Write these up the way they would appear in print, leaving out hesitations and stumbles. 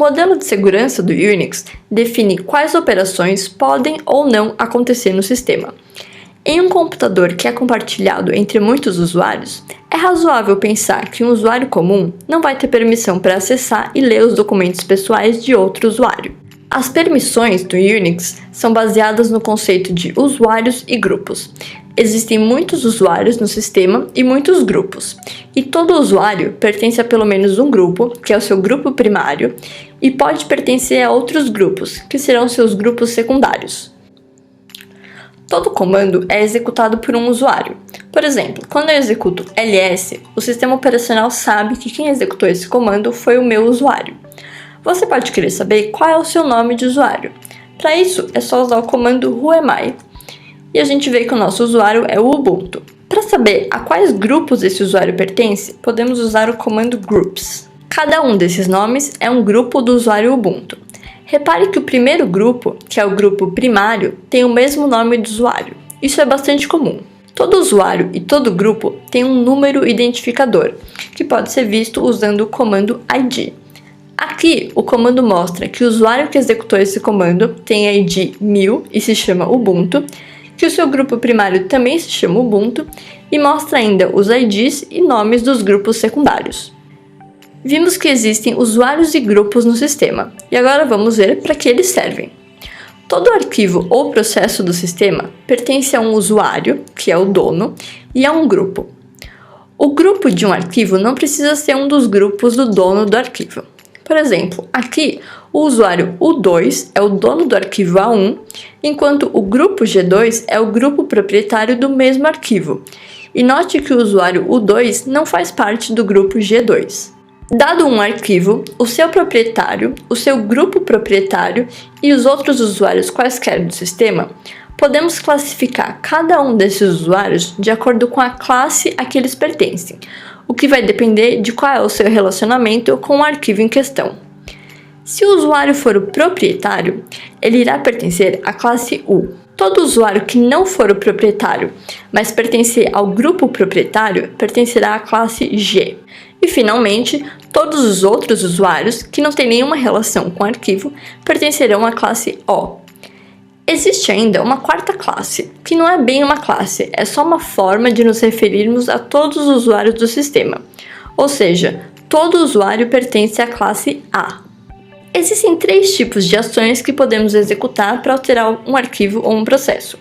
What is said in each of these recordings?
modelo de segurança do Unix define quais operações podem ou não acontecer no sistema. Em um computador que é compartilhado entre muitos usuários, é razoável pensar que um usuário comum não vai ter permissão para acessar e ler os documentos pessoais de outro usuário. As permissões do Unix são baseadas no conceito de usuários e grupos. Existem muitos usuários no sistema e muitos grupos, e todo usuário pertence a pelo menos um grupo, que é o seu grupo primário, e pode pertencer a outros grupos, que serão seus grupos secundários. Todo comando é executado por um usuário. Por exemplo, quando eu executo ls, o sistema operacional sabe que quem executou esse comando foi o meu usuário. Você pode querer saber qual é o seu nome de usuário. Para isso, é só usar o comando whoami, e a gente vê que o nosso usuário é o Ubuntu. Para saber a quais grupos esse usuário pertence, podemos usar o comando groups. Cada um desses nomes é um grupo do usuário Ubuntu. Repare que o primeiro grupo, que é o grupo primário, tem o mesmo nome do usuário. Isso é bastante comum. Todo usuário e todo grupo tem um número identificador, que pode ser visto usando o comando id. Aqui, o comando mostra que o usuário que executou esse comando tem ID 1000 e se chama Ubuntu, que o seu grupo primário também se chama Ubuntu, e mostra ainda os IDs e nomes dos grupos secundários. Vimos que existem usuários e grupos no sistema, e agora vamos ver para que eles servem. Todo arquivo ou processo do sistema pertence a um usuário, que é o dono, e a um grupo. O grupo de um arquivo não precisa ser um dos grupos do dono do arquivo. Por exemplo, aqui o usuário U2 é o dono do arquivo A1, enquanto o grupo G2 é o grupo proprietário do mesmo arquivo. E note que o usuário U2 não faz parte do grupo G2. Dado um arquivo, o seu proprietário, o seu grupo proprietário e os outros usuários quaisquer do sistema, podemos classificar cada um desses usuários de acordo com a classe a que eles pertencem, o que vai depender de qual é o seu relacionamento com o arquivo em questão. Se o usuário for o proprietário, ele irá pertencer à classe U. Todo usuário que não for o proprietário, mas pertencer ao grupo proprietário, pertencerá à classe G. E, finalmente, todos os outros usuários que não têm nenhuma relação com o arquivo pertencerão à classe O. Existe ainda uma quarta classe, que não é bem uma classe, é só uma forma de nos referirmos a todos os usuários do sistema. Ou seja, todo usuário pertence à classe A. Existem 3 tipos de ações que podemos executar para alterar um arquivo ou um processo.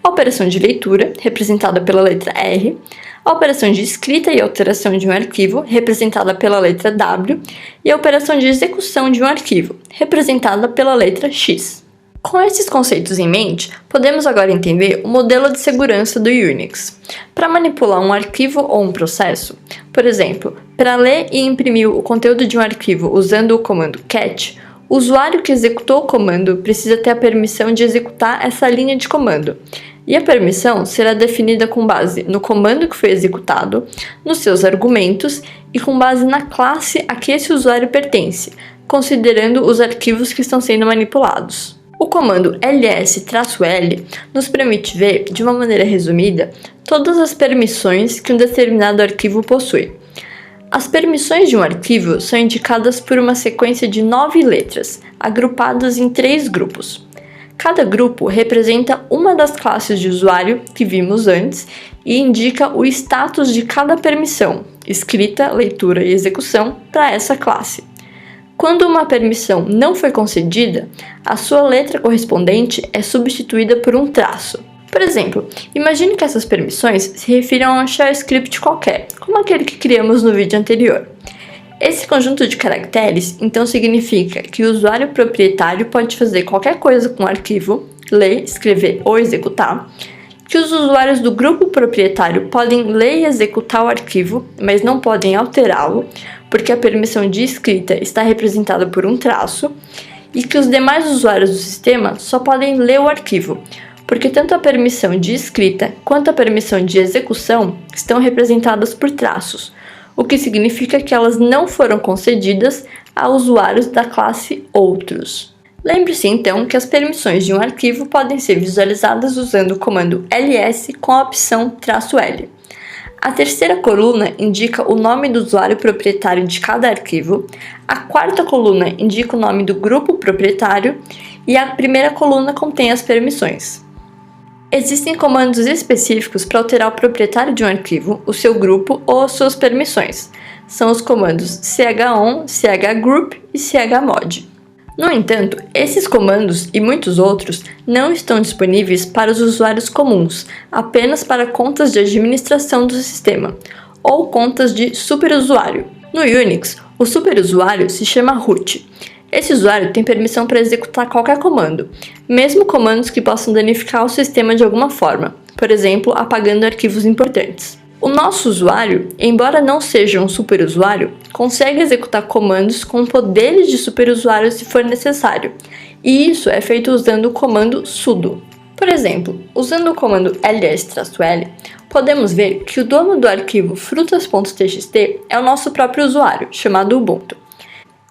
A operação de leitura, representada pela letra R, a operação de escrita e alteração de um arquivo, representada pela letra W, e a operação de execução de um arquivo, representada pela letra X. Com esses conceitos em mente, podemos agora entender o modelo de segurança do Unix. Para manipular um arquivo ou um processo, por exemplo, para ler e imprimir o conteúdo de um arquivo usando o comando cat, o usuário que executou o comando precisa ter a permissão de executar essa linha de comando, e a permissão será definida com base no comando que foi executado, nos seus argumentos e com base na classe a que esse usuário pertence, considerando os arquivos que estão sendo manipulados. O comando ls-l nos permite ver, de uma maneira resumida, todas as permissões que um determinado arquivo possui. As permissões de um arquivo são indicadas por uma sequência de 9 letras, agrupadas em 3 grupos. Cada grupo representa uma das classes de usuário que vimos antes e indica o status de cada permissão, escrita, leitura e execução, para essa classe. Quando uma permissão não foi concedida, a sua letra correspondente é substituída por um traço. Por exemplo, imagine que essas permissões se refiram a um shell script qualquer, como aquele que criamos no vídeo anterior. Esse conjunto de caracteres, então, significa que o usuário proprietário pode fazer qualquer coisa com o arquivo, ler, escrever ou executar, que os usuários do grupo proprietário podem ler e executar o arquivo, mas não podem alterá-lo, porque a permissão de escrita está representada por um traço, e que os demais usuários do sistema só podem ler o arquivo, porque tanto a permissão de escrita quanto a permissão de execução estão representadas por traços, o que significa que elas não foram concedidas a usuários da classe Outros. Lembre-se então que as permissões de um arquivo podem ser visualizadas usando o comando ls com a opção "-l". A terceira coluna indica o nome do usuário proprietário de cada arquivo, a quarta coluna indica o nome do grupo proprietário e a primeira coluna contém as permissões. Existem comandos específicos para alterar o proprietário de um arquivo, o seu grupo ou as suas permissões. São os comandos chon, chgroup e chmod. No entanto, esses comandos e muitos outros não estão disponíveis para os usuários comuns, apenas para contas de administração do sistema, ou contas de superusuário. No Unix, o superusuário se chama root. Esse usuário tem permissão para executar qualquer comando, mesmo comandos que possam danificar o sistema de alguma forma, por exemplo, apagando arquivos importantes. O nosso usuário, embora não seja um superusuário, consegue executar comandos com poderes de superusuário se for necessário, e isso é feito usando o comando sudo. Por exemplo, usando o comando ls-l, podemos ver que o dono do arquivo frutas.txt é o nosso próprio usuário, chamado Ubuntu.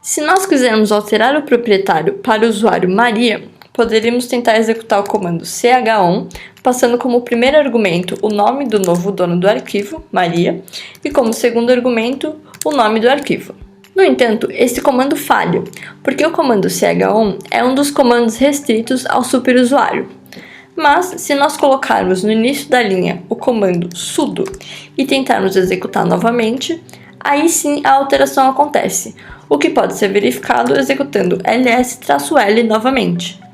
Se nós quisermos alterar o proprietário para o usuário Maria, poderíamos tentar executar o comando chon, passando como primeiro argumento o nome do novo dono do arquivo, Maria, e como segundo argumento o nome do arquivo. No entanto, esse comando falha, porque o comando chon é um dos comandos restritos ao superusuário. Mas, se nós colocarmos no início da linha o comando sudo e tentarmos executar novamente, aí sim a alteração acontece, o que pode ser verificado executando ls-l novamente.